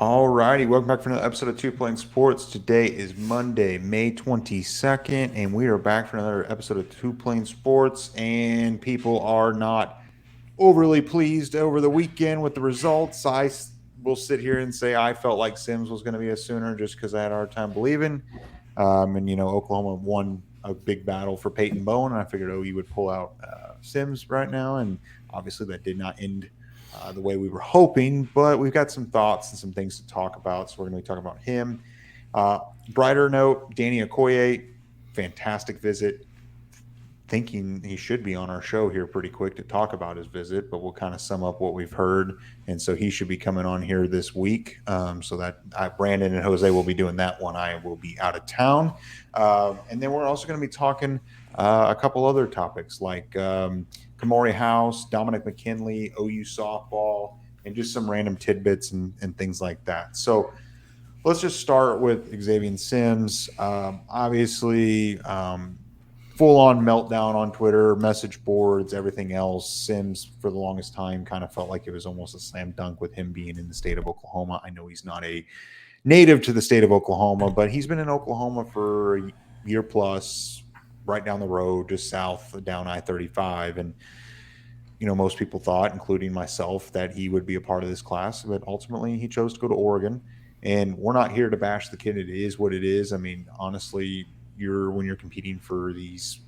All righty, welcome back for another episode of Two Playing Sports. Today is Monday, May 22nd, and we are back for another episode of Two Playing Sports. And people are not overly pleased over the weekend with the results. Will sit here and say I felt like Sims was going to be a Sooner just because I had a hard time believing. Oklahoma won a big battle for Peyton Bowen, and I figured OU would pull out Sims right now, and obviously that did not end the way we were hoping. But we've got some thoughts and some things to talk about, so we're going to be talking about him. Uh, Brighter note: Danny Okoye, fantastic visit. Thinking he should be on our show here pretty quick to talk about his visit, but we'll kind of sum up what we've heard. And so he should be coming on here this week. So that Brandon and Jose will be doing that one. I will be out of town. And then we're also going to be talking a couple other topics like Komori House, Dominic McKinley, OU softball, and just some random tidbits and things like that. So let's just start with Xavier Sims. Obviously, full on meltdown on Twitter, message boards, everything else. Sims, for the longest time, kind of felt like it was almost a slam dunk with him being in the state of Oklahoma. I know he's not a native to the state of Oklahoma, but he's been in Oklahoma for a year plus, right down the road, just south down I-35. And, most people thought, including myself, that he would be a part of this class, but ultimately he chose to go to Oregon. And we're not here to bash the kid. It is what it is. I mean, honestly, when you're competing for these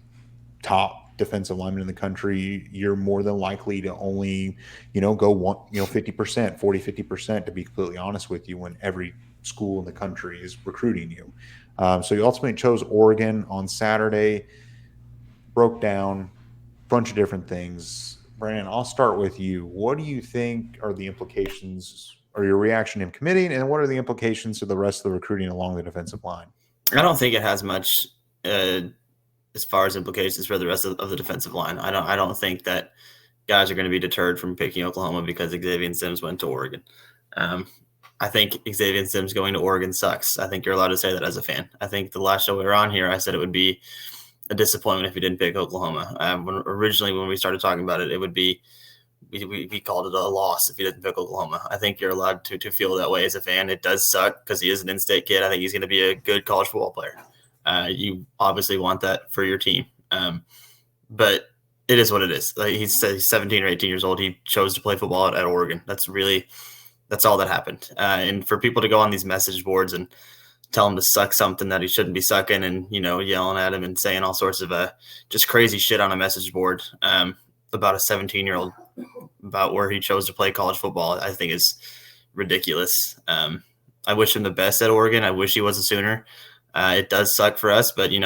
top defensive linemen in the country, you're more than likely to only, go 50%, 40, 50%, to be completely honest with you, when every school in the country is recruiting you. So you ultimately chose Oregon on Saturday, broke down a bunch of different things. Brandon, I'll start with you. What do you think are the implications or your reaction to him committing, and what are the implications to the rest of the recruiting along the defensive line? I don't think it has much as far as implications for the rest of the defensive line. I don't think that guys are going to be deterred from picking Oklahoma because Xavier Sims went to Oregon. I think Xavier Sims going to Oregon sucks. I think you're allowed to say that as a fan. I think the last show we were on here, I said it would be a disappointment if he didn't pick Oklahoma. When we started talking about it, it would be we called it a loss if he didn't pick Oklahoma. I think you're allowed to feel that way as a fan. It does suck because he is an in-state kid. I think he's going to be a good college football player. You obviously want that for your team. But it is what it is. Like he's 17 or 18 years old. He chose to play football at Oregon. That's all that happened. And for people to go on these message boards and tell him to suck something that he shouldn't be sucking and, yelling at him and saying all sorts of just crazy shit on a message board about a 17-year-old, about where he chose to play college football, I think is ridiculous. I wish him the best at Oregon. I wish he was a Sooner. It does suck for us, but, you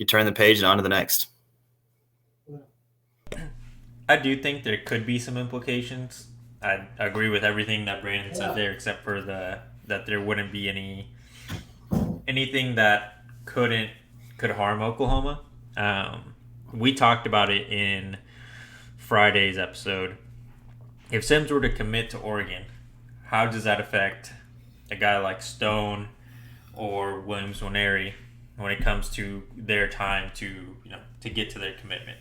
turn the page and on to the next. I do think there could be some implications. I agree with everything that Brandon said there, except for that there wouldn't be anything that could harm Oklahoma. We talked about it in Friday's episode. If Sims were to commit to Oregon, how does that affect a guy like Stone or Williams Nwaneri when it comes to their time to get to their commitment?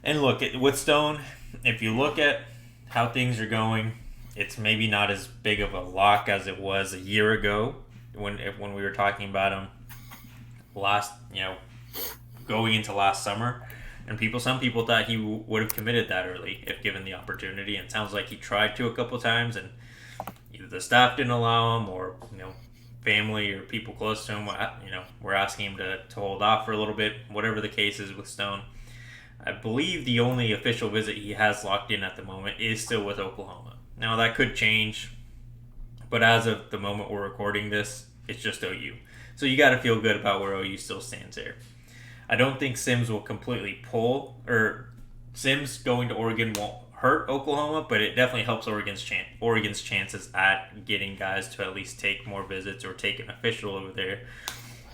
And look, with Stone, if you look at how things are going, it's maybe not as big of a lock as it was a year ago when we were talking about him going into last summer. And some people thought he would have committed that early if given the opportunity. And it sounds like he tried to a couple times, and either the staff didn't allow him, or family or people close to him, were asking him to hold off for a little bit. Whatever the case is with Stone, I believe the only official visit he has locked in at the moment is still with Oklahoma. Now that could change, but as of the moment we're recording this, it's just OU. So you got to feel good about where OU still stands there. I don't think Sims will completely Sims going to Oregon won't hurt Oklahoma, but it definitely helps Oregon's chances at getting guys to at least take more visits or take an official over there.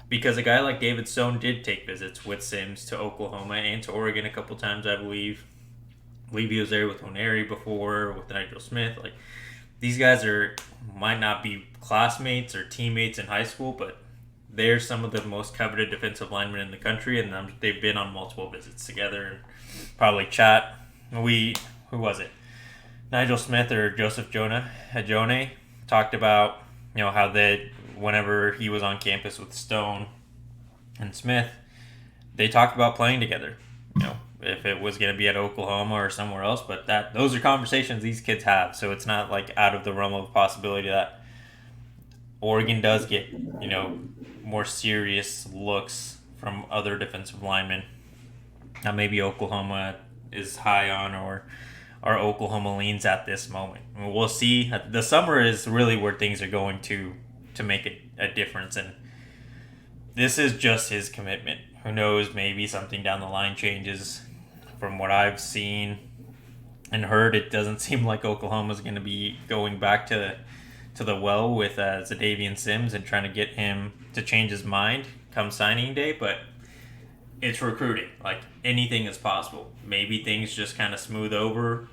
Because a guy like David Stone did take visits with Sims to Oklahoma and to Oregon a couple times, I believe. I believe he was there with Nwaneri before, with Nigel Smith. Like, these guys might not be classmates or teammates in high school, but they're some of the most coveted defensive linemen in the country, and they've been on multiple visits together and probably chat. Who was it? Nigel Smith or Joseph Jone talked about, how they, whenever he was on campus with Stone and Smith, they talked about playing together. If it was going to be at Oklahoma or somewhere else, but those are conversations these kids have. So it's not like out of the realm of possibility that Oregon does get, more serious looks from other defensive linemen. Now maybe Oklahoma is high on, or Oklahoma leans at this moment. I mean, we'll see. The summer is really where things are going to make a difference, and this is just his commitment. Who knows? Maybe something down the line changes. From what I've seen and heard, it doesn't seem like Oklahoma's going to be going back to the well with Zadavian Sims and trying to get him to change his mind come signing day, but it's recruiting. Like, anything is possible. Maybe things just kind of smooth over.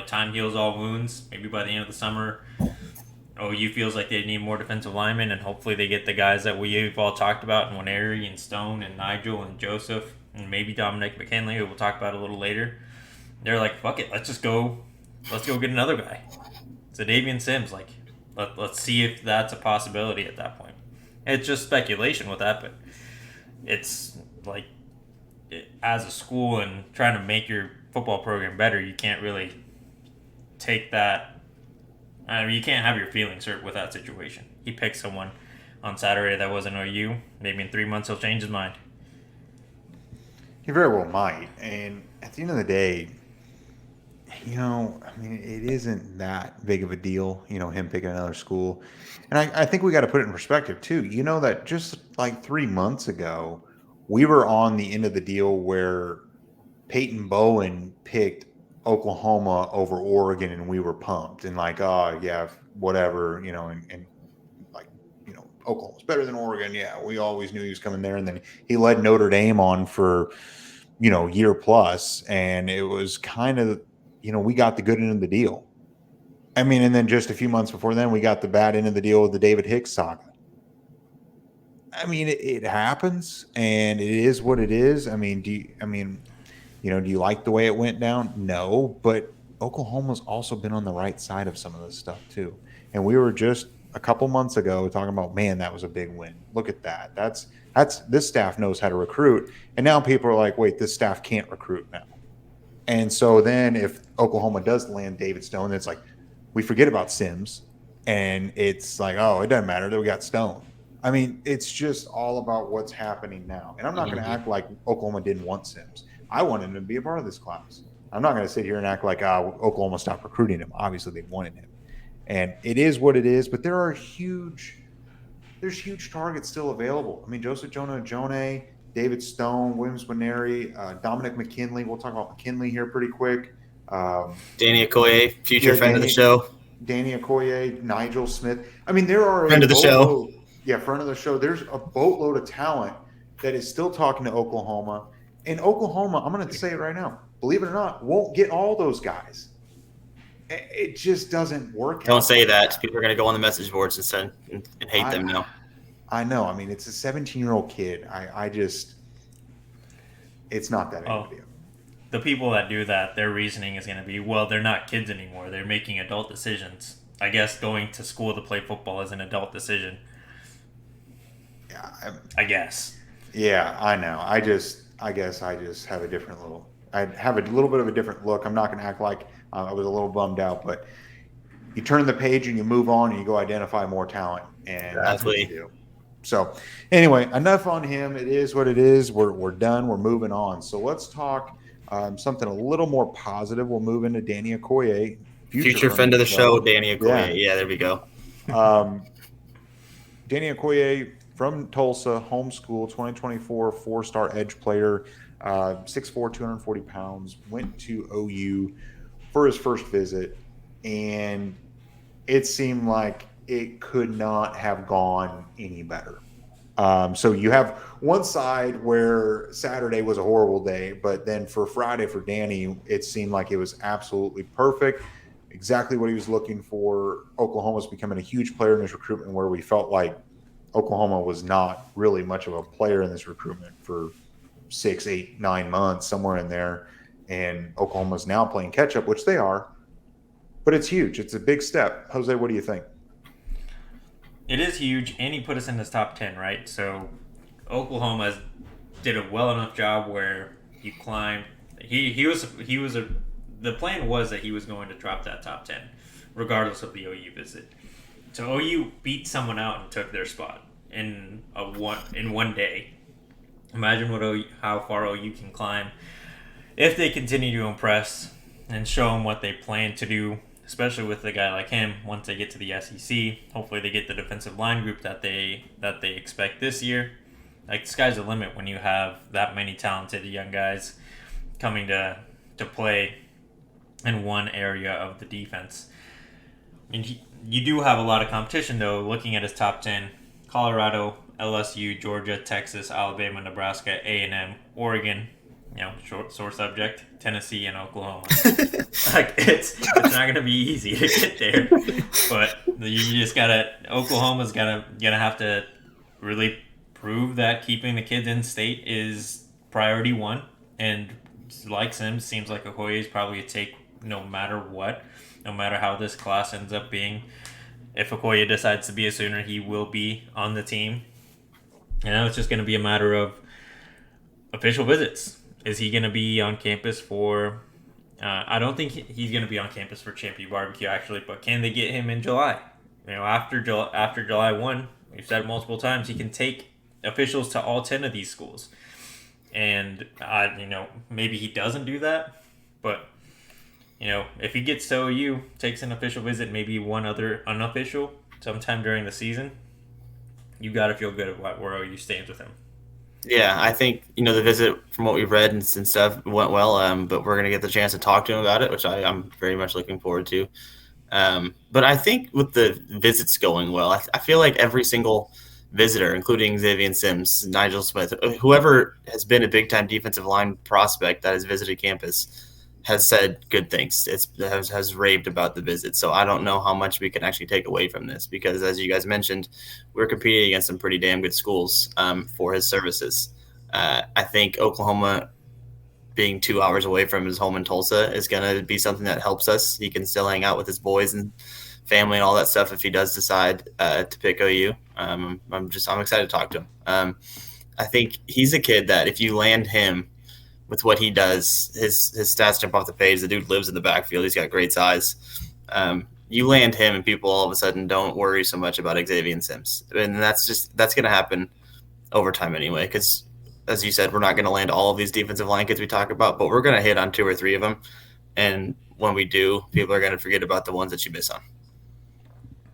Time heals all wounds. Maybe by the end of the summer, OU feels like they need more defensive linemen, and hopefully they get the guys that we've all talked about, in Waneri and Stone and Nigel and Joseph and maybe Dominic McKinley, who we'll talk about a little later. They're like, fuck it, let's go get another guy. Zadavian Sims, like, let's see if that's a possibility at that point. It's just speculation with that, but it's like, as a school and trying to make your football program better, you can't really take that. I mean, you can't have your feelings hurt with that situation. He picked someone on Saturday that wasn't OU. Maybe in 3 months he'll change his mind. He very well might. And at the end of the day, it isn't that big of a deal, him picking another school. And I think we got to put it in perspective, too. That just like 3 months ago, we were on the end of the deal where Peyton Bowen picked Oklahoma over Oregon, and we were pumped and like, oh, yeah, whatever, and like, Oklahoma's better than Oregon. Yeah, we always knew he was coming there. And then he led Notre Dame on for, year plus. And it was kind of, we got the good end of the deal. I mean, and then just a few months before then, we got the bad end of the deal with the David Hicks saga. I mean, it happens, and it is what it is. I mean, do you like the way it went down? No, but Oklahoma's also been on the right side of some of this stuff too. And we were just a couple months ago talking about, man, that was a big win. Look at that. That's this staff knows how to recruit. And now people are like, wait, this staff can't recruit now. And so then if Oklahoma does land David Stone, it's like we forget about Sims, and it's like, oh, it doesn't matter that we got Stone. I mean, it's just all about what's happening now. And I'm not going to act like Oklahoma didn't want Sims. I wanted him to be a part of this class. I'm not going to sit here and act like Oklahoma stopped recruiting him. Obviously, they wanted him. And it is what it is, but there's huge targets still available. I mean, Joseph Jonah, David Stone, Williams Waneri, Dominic McKinley. We'll talk about McKinley here pretty quick. Danny Okoye, future friend of the show. Danny Okoye, Nigel Smith. I mean, there are friend of the show. Yeah, friend of the show. There's a boatload of talent that is still talking to Oklahoma. And Oklahoma, I'm going to say it right now, believe it or not, won't get all those guys. It just doesn't work. Don't say that. People are going to go on the message boards and hate them now. I know. I mean, it's a 17-year-old kid. It's not that big of a deal. The people that do that, their reasoning is going to be, well, they're not kids anymore. They're making adult decisions. I guess going to school to play football is an adult decision. Yeah. I guess. Yeah, I know. I guess I just have I have a little bit of a different look. I'm not going to act like I was a little bummed out, but you turn the page and you move on and you go identify more talent, and that's what you do. So anyway, enough on him. It is what it is. We're done. We're moving on. So let's talk something a little more positive. We'll move into Danny Okoye, future friend of the show, Danny Okoye. Yeah, there we go. Danny Okoye from Tulsa, homeschool, 2024, 4-star edge player, 6'4", 240 pounds, went to OU for his first visit, and it seemed like it could not have gone any better. So you have one side where Saturday was a horrible day, but then for Friday for Danny, it seemed like it was absolutely perfect, exactly what he was looking for. Oklahoma's becoming a huge player in this recruitment, where we felt like Oklahoma was not really much of a player in this recruitment for 6, 8, 9 months, somewhere in there. And Oklahoma's now playing catch up, which they are, but it's huge. It's a big step. Jose, what do you think? it is huge, and he put us in his top 10, right? So Oklahoma did a well enough job where he climbed. The plan was that he was going to drop that top 10, regardless of the OU visit. So OU beat someone out and took their spot in one day. Imagine how far OU can climb if they continue to impress and show them what they plan to do, especially with a guy like him. Once they get to the SEC, hopefully they get the defensive line group that they expect this year. Like, the sky's the limit when you have that many talented young guys coming to play in one area of the defense. And you do have a lot of competition, though. Looking at his top 10, Colorado, LSU, Georgia, Texas, Alabama, Nebraska, A&M, Oregon, sore subject, Tennessee, and Oklahoma. Like, it's not going to be easy to get there, but you just Oklahoma's gonna have to really prove that keeping the kids in state is priority one. And like Sims, seems like Okoye is probably a take no matter what, no matter how this class ends up being. If Okoye decides to be a Sooner, he will be on the team. And now it's just going to be a matter of official visits. Is he going to be on campus for... I don't think he's going to be on campus for Champion Barbecue, actually, but can they get him in July? After July 1, we've said multiple times, he can take officials to all 10 of these schools. And, maybe he doesn't do that, but... if he gets to OU, takes an official visit, maybe one other unofficial sometime during the season, you got to feel good about where OU stands with him. Yeah, I think, the visit, from what we've read and stuff, went well, but we're going to get the chance to talk to him about it, which I'm very much looking forward to. But I think with the visits going well, I feel like every single visitor, including Xavier Sims, Nigel Smith, whoever has been a big-time defensive line prospect that has visited campus, has said good things. Has raved about the visit. So I don't know how much we can actually take away from this, because as you guys mentioned, we're competing against some pretty damn good schools for his services. I think Oklahoma being 2 hours away from his home in Tulsa is going to be something that helps us. He can still hang out with his boys and family and all that stuff if he does decide to pick OU. I'm excited to talk to him. I think he's a kid that if you land him with what he does, his stats jump off the page. The dude lives in the backfield. He's got great size. You land him, and people all of a sudden don't worry so much about Xavier Sims, and that's going to happen over time anyway. Because as you said, we're not going to land all of these defensive line kids we talk about, but we're going to hit on 2 or 3 of them. And when we do, people are going to forget about the ones that you miss on.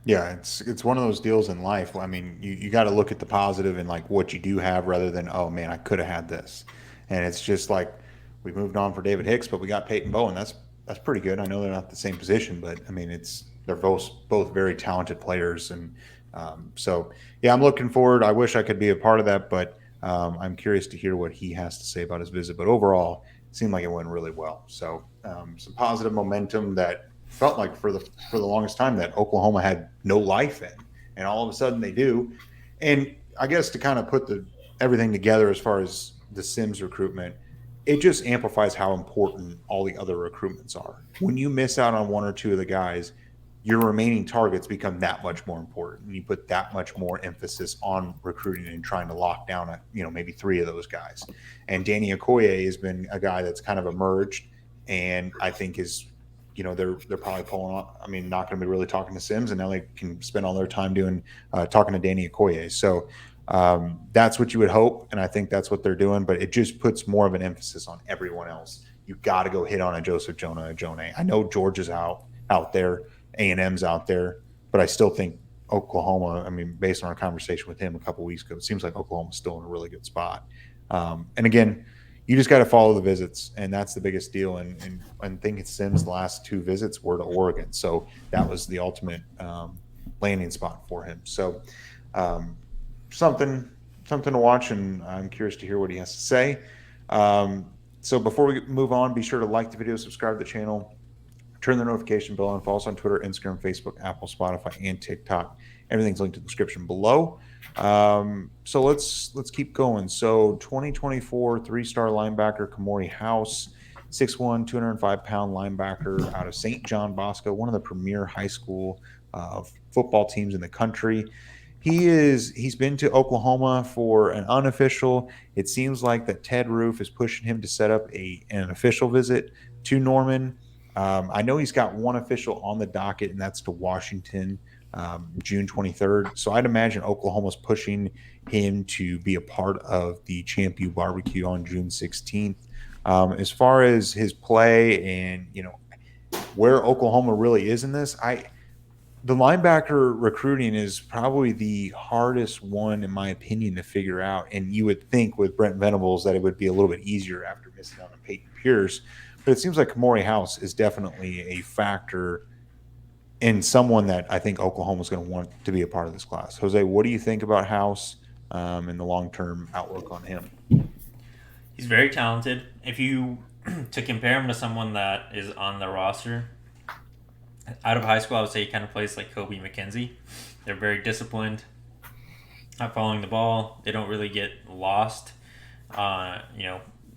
Yeah, it's one of those deals in life. I mean, you got to look at the positive and like what you do have, rather than, oh man, I could have had this. And it's just like, we moved on for David Hicks, but we got Peyton Bowen. That's pretty good. I know they're not the same position, but I mean, they're both very talented players. And so, yeah, I'm looking forward. I wish I could be a part of that, but I'm curious to hear what he has to say about his visit. But overall, it seemed like it went really well. So some positive momentum that felt like for the longest time that Oklahoma had no life in, and all of a sudden they do. And I guess to kind of put everything together as far as the Sims recruitment, it just amplifies how important all the other recruitments are. When you miss out on 1 or 2 of the guys, your remaining targets become that much more important, and you put that much more emphasis on recruiting and trying to lock down maybe 3 of those guys. And Danny Okoye has been a guy that's kind of emerged, and I think is they're probably pulling off. I mean, not going to be really talking to Sims, and now they can spend all their time doing talking to Danny Okoye. So that's what you would hope, and I think that's what they're doing. But it just puts more of an emphasis on everyone else. You got to go hit on a Joseph Jonah, a Jonah. I know Georgia's out there, A&M's out there, but I still think Oklahoma. I mean, based on our conversation with him a couple weeks ago, it seems like Oklahoma's still in a really good spot. And again, you just got to follow the visits, and that's the biggest deal. And I think Sims' last 2 visits were to Oregon, so that was the ultimate landing spot for him. So something to watch, and I'm curious to hear what he has to say. So before we move on, be sure to like the video, subscribe to the channel, turn the notification bell on, follow us on Twitter, Instagram, Facebook, Apple, Spotify, and TikTok. Everything's linked in the description below. So let's keep going. So 2024 3-star linebacker Komori House 6'1", 205-pound linebacker out of St. John Bosco, one of the premier high school football teams in the country. He's been to Oklahoma for an unofficial. It seems like that Ted Roof is pushing him to set up an official visit to Norman. I know he's got one official on the docket, and that's to Washington, June 23rd. So I'd imagine Oklahoma's pushing him to be a part of the Champ U barbecue on June 16th. As far as his play and where Oklahoma really is in this, the linebacker recruiting is probably the hardest one, in my opinion, to figure out. And you would think with Brent Venables that it would be a little bit easier after missing out on Peyton Pierce. But it seems like Komori House is definitely a factor and someone that I think Oklahoma is going to want to be a part of this class. Jose, what do you think about House and the long-term outlook on him? He's very talented. If you to compare him to someone that is on the roster, out of high school, I would say he kind of plays like Kobe McKenzie. They're very disciplined, not following the ball. They don't really get lost,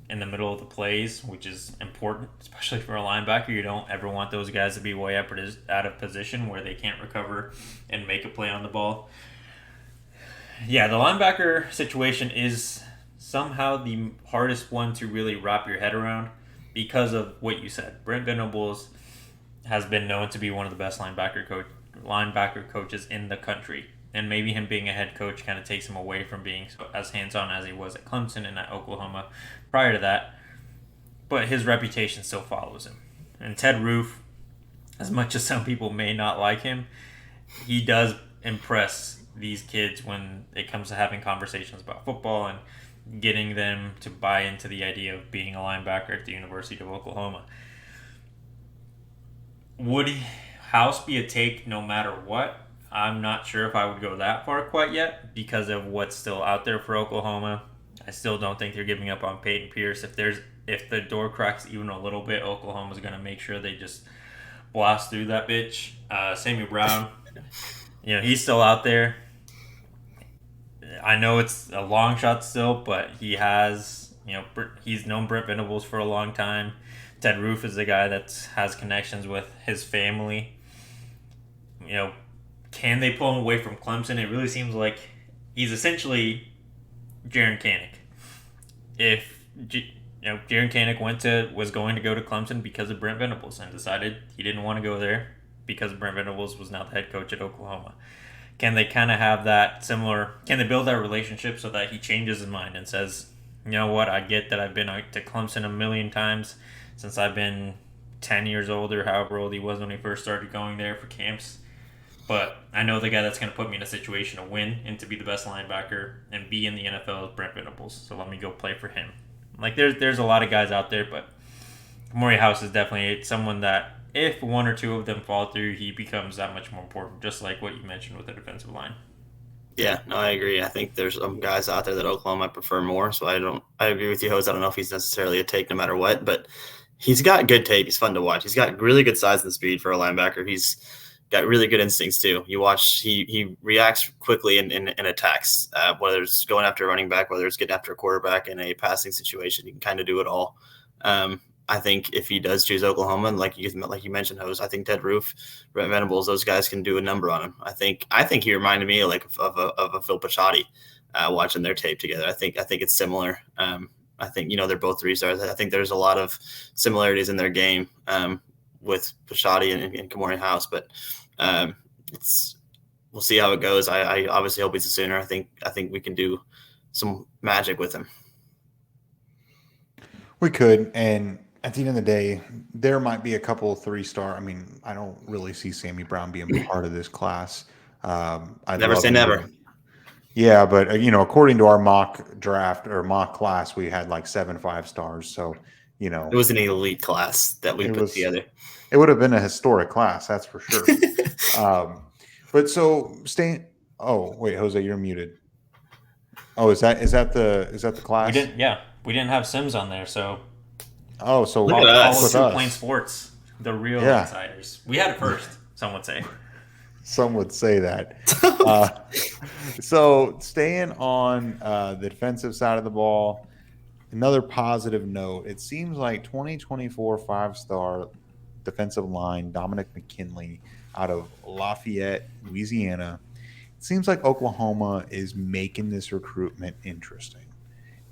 in the middle of the plays, which is important, especially for a linebacker. You don't ever want those guys to be way out of position where they can't recover and make a play on the ball. Yeah, the linebacker situation is somehow the hardest one to really wrap your head around because of what you said. Brent Venables has been known to be one of the best linebacker coaches in the country. And maybe him being a head coach kind of takes him away from being as hands-on as he was at Clemson and at Oklahoma prior to that. But his reputation still follows him. And Ted Roof, as much as some people may not like him, he does impress these kids when it comes to having conversations about football and getting them to buy into the idea of being a linebacker at the University of Oklahoma. Would House be a take no matter what? I'm not sure if I would go that far quite yet because of what's still out there for Oklahoma. I still don't think they're giving up on Peyton Pierce. If the door cracks even a little bit, Oklahoma's going to make sure they just blast through that bitch. Sammy Brown, he's still out there. I know it's a long shot still, but he has, he's known Brent Venables for a long time. Ted Roof is the guy that has connections with his family. Can they pull him away from Clemson? It really seems like he's essentially Jaron Kanik. If Jaron Kanik was going to go to Clemson because of Brent Venables and decided he didn't want to go there because Brent Venables was now the head coach at Oklahoma. Can they kind of have that similar? Can they build that relationship so that he changes his mind and says, you know what, I get that I've been to Clemson a million times since I've been 10 years old or however old he was when he first started going there for camps. But I know the guy that's going to put me in a situation to win and to be the best linebacker and be in the NFL is Brent Venables. So let me go play for him. Like there's a lot of guys out there, but Komori House is definitely someone that if one or two of them fall through, he becomes that much more important, just like what you mentioned with the defensive line. Yeah, no, I agree. I think there's some guys out there that Oklahoma might prefer more. So I agree with you, Jose. I don't know if he's necessarily a take no matter what, but he's got good tape. He's fun to watch. He's got really good size and speed for a linebacker. He's got really good instincts too. You watch, he reacts quickly in attacks, whether it's going after a running back, whether it's getting after a quarterback in a passing situation. He can kind of do it all. I think if he does choose Oklahoma, and like you mentioned, Hose, I think Ted Roof, Brent Venables, those guys can do a number on him. I think he reminded me of a Phil Pachotti watching their tape together. I think it's similar. I think they're both 3-stars. I think there's a lot of similarities in their game with Pachotti and Komori House, but we'll see how it goes. I obviously hope he's a Sooner. I think we can do some magic with him. We could, and at the end of the day, there might be a couple of 3-star. I mean, I don't really see Sammy Brown being part of this class. Never say never. Yeah, but according to our mock draft or mock class, we had like 7 5-stars. So it was an elite class that we put together. It would have been a historic class, that's for sure. But so staying. Oh wait, Jose, you're muted. Oh, is that the class? We didn't have Sims on there, so. Oh, so all of Two Plane Sports, the real insiders. We had it first. Some would say. Some would say that. So staying on the defensive side of the ball, another positive note, it seems like 2024 five-star defensive line Dominic McKinley out of Lafayette, Louisiana. It seems like Oklahoma is making this recruitment interesting.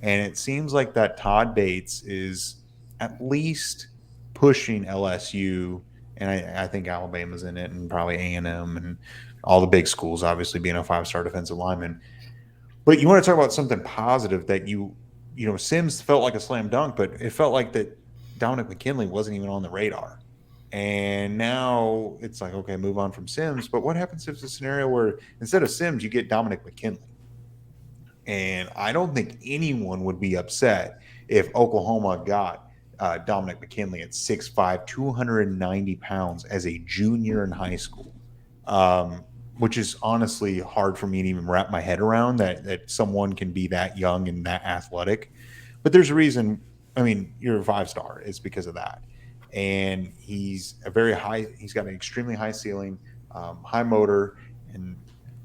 And it seems like that Todd Bates is at least pushing LSU, and I think Alabama's in it, and probably A&M, and all the big schools, obviously being a five-star defensive lineman. But you want to talk about something positive that Sims felt like a slam dunk, but it felt like that Dominic McKinley wasn't even on the radar. And now it's like, okay, move on from Sims. But what happens if it's a scenario where instead of Sims, you get Dominic McKinley? And I don't think anyone would be upset if Oklahoma got Dominic McKinley at 6'5", 290 pounds as a junior in high school, which is honestly hard for me to even wrap my head around that someone can be that young and that athletic. But there's a reason. I mean, you're a five-star. It's because of that. And he's got an extremely high ceiling, high motor, and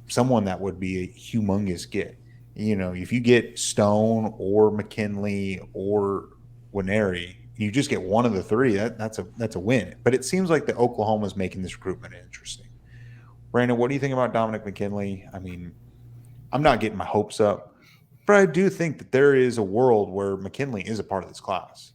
someone that would be a humongous get. If you get Stone or McKinley or Winery, you just get one of the three. That's a win. But it seems like the Oklahoma's making this recruitment interesting. Brandon, what do you think about Dominic McKinley? I mean, I'm not getting my hopes up, but I do think that there is a world where McKinley is a part of this class.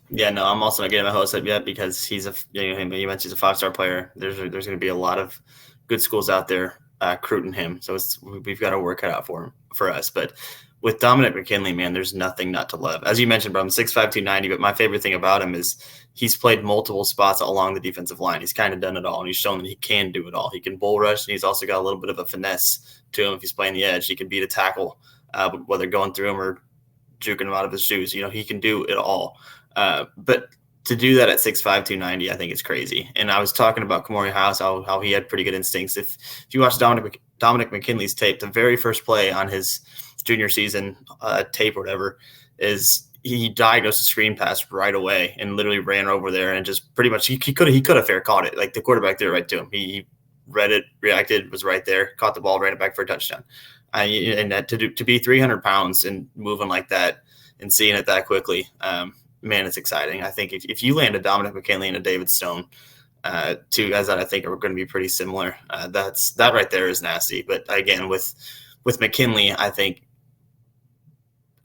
Yeah, no, I'm also not getting my hopes up yet because he's you mentioned he's a five-star player. There's going to be a lot of good schools out there recruiting him, so we've got to work it out for us. But with Dominic McKinley, man, there's nothing not to love. As you mentioned, bro, I'm 6'5", 290, but my favorite thing about him is he's played multiple spots along the defensive line. He's kind of done it all, and he's shown that he can do it all. He can bull rush, and he's also got a little bit of a finesse to him. If he's playing the edge, he can beat a tackle, whether going through him or juking him out of his shoes. He can do it all. But to do that at 6'5", 290, I think it's crazy. And I was talking about Komori House, how he had pretty good instincts. If you watch Dominic McKinley's tape, the very first play on his junior season tape or whatever is he diagnosed a screen pass right away and literally ran over there and just pretty much he could have fair caught it. Like the quarterback threw it right to him. He read it, reacted, was right there, caught the ball, ran it back for a touchdown. And that to be 300 pounds and moving like that and seeing it that quickly, man, it's exciting. I think if you land a Dominic McKinley and a David Stone, two guys that I think are going to be pretty similar, that right there is nasty. But again, with McKinley, I think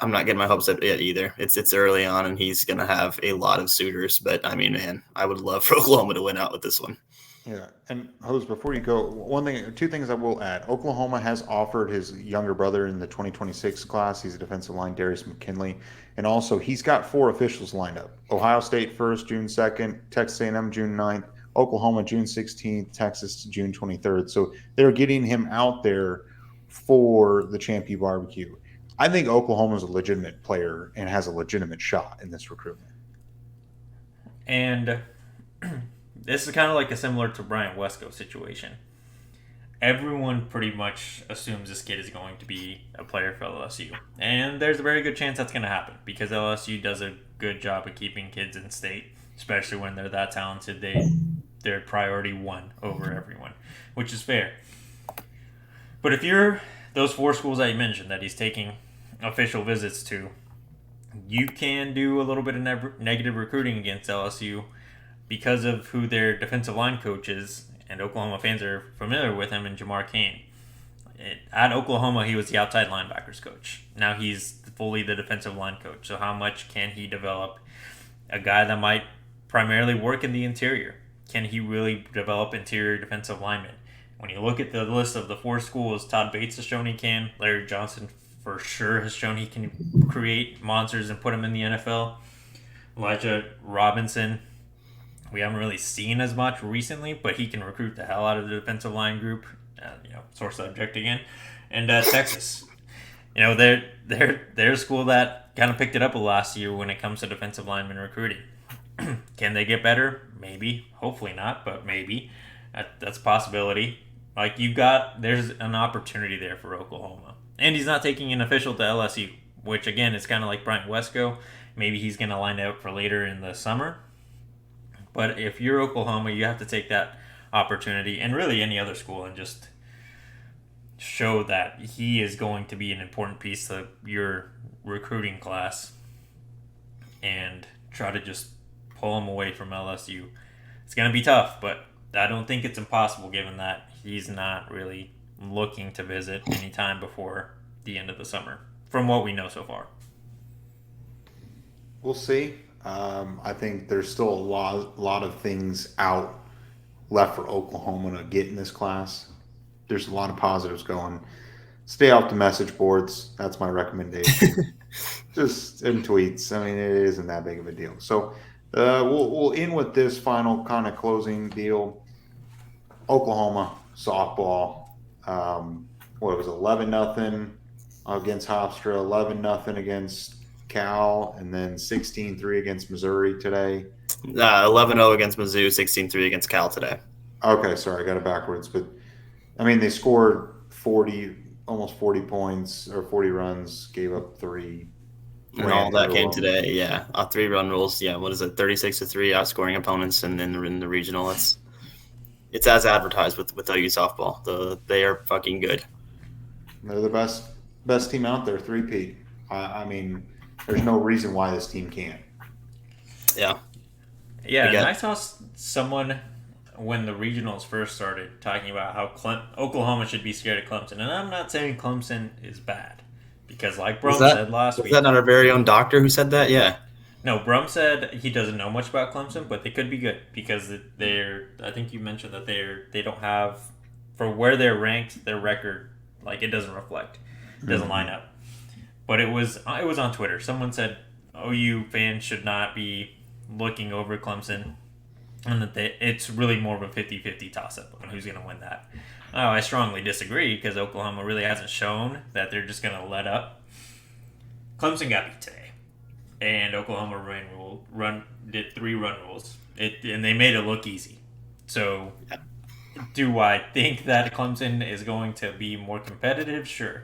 I'm not getting my hopes up yet either. It's early on, and he's going to have a lot of suitors. But I mean, man, I would love for Oklahoma to win out with this one. Yeah, and Hose, before you go, two things I will add. Oklahoma has offered his younger brother in the 2026 class. He's a defensive line, Darius McKinley, and also he's got 4 officials lined up: Ohio State first, June 2nd; Texas A&M June 9th; Oklahoma June 16th; Texas June 23rd. So they're getting him out there for the Champion Barbecue. I think Oklahoma's a legitimate player and has a legitimate shot in this recruitment. And this is kind of like a similar to Brian Wesco situation. Everyone pretty much assumes this kid is going to be a player for LSU. And there's a very good chance that's going to happen because LSU does a good job of keeping kids in state, especially when they're that talented. They're priority one over everyone, which is fair. But if you're those 4 schools that you mentioned that he's taking official visits to, you can do a little bit of negative recruiting against LSU because of who their defensive line coach is, and Oklahoma fans are familiar with him, and Jamar Cain. At Oklahoma, he was the outside linebackers coach. Now he's fully the defensive line coach. So how much can he develop a guy that might primarily work in the interior? Can he really develop interior defensive linemen? When you look at the list of the 4 schools, Todd Bates has shown he can. Larry Johnson for sure has shown he can create monsters and put them in the NFL. Elijah Robinson, we haven't really seen as much recently, but he can recruit the hell out of the defensive line group. Sore subject again. And Texas, they're a school that kind of picked it up last year when it comes to defensive lineman recruiting. Can they get better? Maybe. Hopefully not, but maybe. That's a possibility. Like there's an opportunity there for Oklahoma. And he's not taking an official to LSU, which again is kind of like Brian Wesco. Maybe he's going to line up for later in the summer. But if you're Oklahoma, you have to take that opportunity, and really any other school, and just show that he is going to be an important piece of your recruiting class and try to just pull him away from LSU. It's going to be tough, but I don't think it's impossible given that he's not really looking to visit anytime before the end of the summer, from what we know so far. We'll see. I think there's still a lot of things out left for Oklahoma to get in this class. There's a lot of positives going. Stay off the message boards. That's my recommendation. Just in tweets. I mean, it isn't that big of a deal. So we'll end with this final kind of closing deal. Oklahoma softball. What was it, 11-0 against Hofstra, 11-0 against Cal, and then 16-3 against Missouri today. 11-0 against Mizzou, 16-3 against Cal today. Okay, sorry, I got it backwards. But, I mean, they scored almost 40 points or 40 runs, gave up 3. And all that came today, yeah. 3-run rules, yeah. What is it, 36-3, outscoring opponents, and then in the regional, it's as advertised with OU softball. They are fucking good. They're the best team out there, 3-peat. I mean, there's no reason why this team can't. Yeah. Yeah, and I saw someone when the regionals first started talking about how Oklahoma should be scared of Clemson. And I'm not saying Clemson is bad. Because like Brum said last week. Was that not our very own doctor who said that? Yeah. No, Brum said he doesn't know much about Clemson, but they could be good. Because I think you mentioned that they don't have, for where they're ranked, their record, like, it doesn't reflect. It doesn't line up. But it was on Twitter. Someone said OU fans should not be looking over Clemson, and that it's really more of a 50-50 toss-up on who's going to win that. I strongly disagree because Oklahoma really hasn't shown that they're just going to let up. Clemson got beat today, and Oklahoma did 3 run rules, and they made it look easy. So, do I think that Clemson is going to be more competitive? Sure.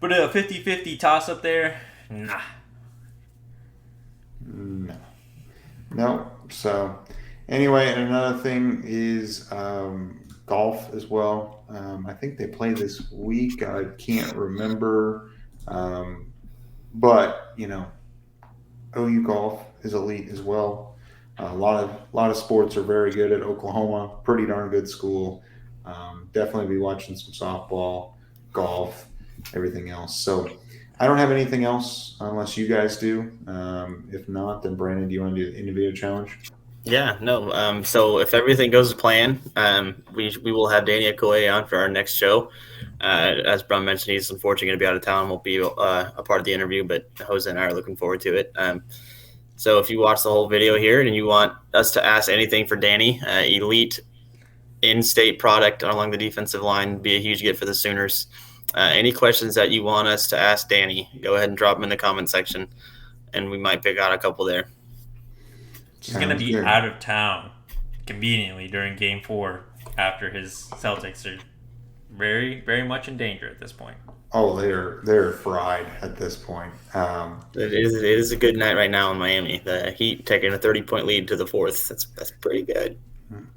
But a 50-50 toss-up there? Nah. No. So, anyway, and another thing is golf as well. I think they play this week. I can't remember. But, OU golf is elite as well. A lot of sports are very good at Oklahoma. Pretty darn good school. Definitely be watching some softball, golf, everything else. So I don't have anything else unless you guys do. If not, then Brandon, do you want to do the individual challenge? Yeah, no. So if everything goes to plan, we will have Danny Okoye on for our next show. As Brum mentioned, he's unfortunately going to be out of town. Won't be a part of the interview, but Jose and I are looking forward to it. So if you watch the whole video here and you want us to ask anything for Danny, elite in-state product along the defensive line, be a huge get for the Sooners. Any questions that you want us to ask Danny, go ahead and drop them in the comment section, and we might pick out a couple there. He's going to be out of town conveniently during Game 4 after his Celtics are very, very much in danger at this point. Oh, they're fried at this point. It is a good night right now in Miami. The Heat taking a 30-point lead to the 4th. That's pretty good.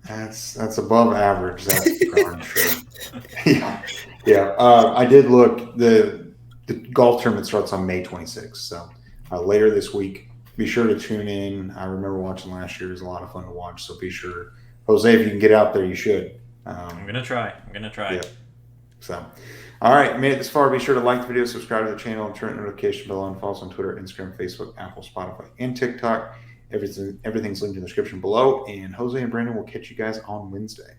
That's above average. That's darn sure. Yeah. I did look. The golf tournament starts on May 26th, so later this week. Be sure to tune in. I remember watching last year. It was a lot of fun to watch, so be sure. Jose, if you can get out there, you should. I'm going to try. Yeah. So, all right. Made it this far. Be sure to like the video, subscribe to the channel, and turn the notification bell on. Follow us on Twitter, Instagram, Facebook, Apple, Spotify, and TikTok. Everything's linked in the description below. And Jose and Brandon will catch you guys on Wednesday.